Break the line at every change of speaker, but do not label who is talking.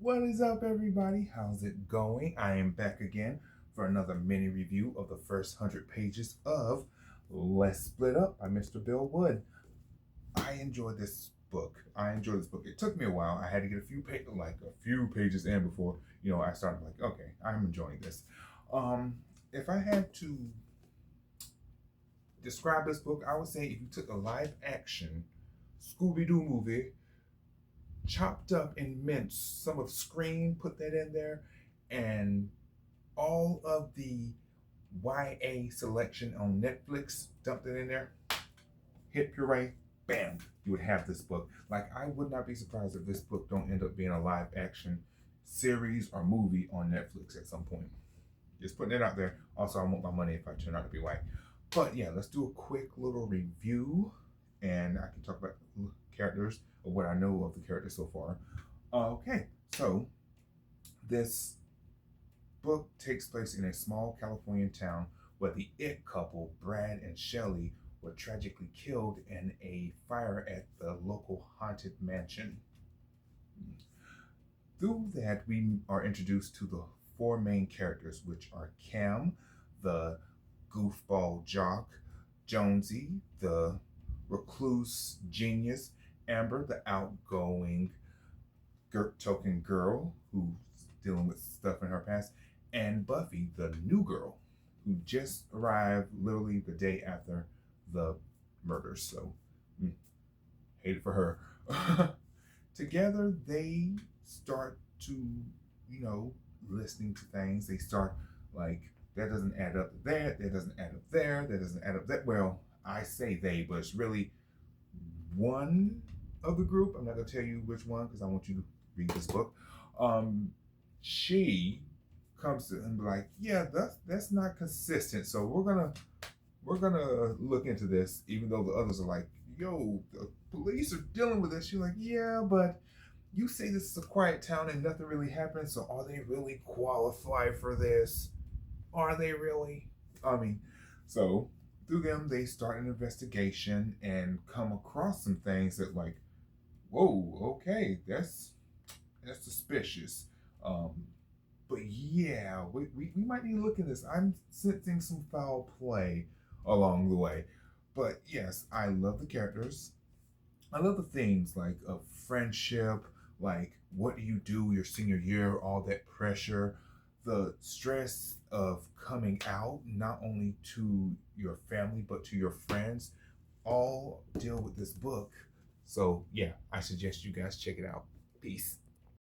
What is up, everybody? How's it going? I am back again for another mini review of the first 100 pages of Let's Split Up by Mr. Bill Wood. I enjoyed this book. It took me a while. I had to get a few pages in before I started okay, I'm enjoying this. If I had to describe this book, I would say if you took a live action Scooby Doo movie, chopped up and minced some of Scream, put that in there, and all of the YA selection on Netflix, dumped it in there, hit puree, bam, you would have this book. Like, I would not be surprised if this book don't end up being a live action series or movie on Netflix at some point. Just putting it out there. Also, I want my money if I turn out to be white. But yeah, let's do a quick little review, and I can talk about characters or what I know of the characters so far. Okay, so this book takes place in a small Californian town where the it couple, Brad and Shelley, were tragically killed in a fire at the local haunted mansion. Through that, we are introduced to the four main characters, which are Cam, the goofball jock, Jonesy, the recluse genius, Amber, the outgoing token girl who's dealing with stuff in her past, and Buffy, the new girl who just arrived literally the day after the murders. So, hate it for her. Together, they start to, listening to things. They start like, that doesn't add up there, that doesn't add up there, that doesn't add up that. Well, I say they, but it's really one of the group. I'm not going to tell you which one because I want you to read this book. She comes to and be like, yeah, that's not consistent. So we're gonna look into this, even though the others are like, yo, the police are dealing with this. She's like, yeah, but you say this is a quiet town and nothing really happens, so are they really qualified for this? Are they really? I mean, so through them, they start an investigation and come across some things that, like, whoa, okay, that's suspicious. Um, but yeah, we might need to look at this. I'm sensing some foul play along the way. But yes, I love the characters. I love the themes like of friendship, like what do you do your senior year, all that pressure, the stress of coming out, not only to your family, but to your friends, all deal with this book. So yeah, I suggest you guys check it out. Peace.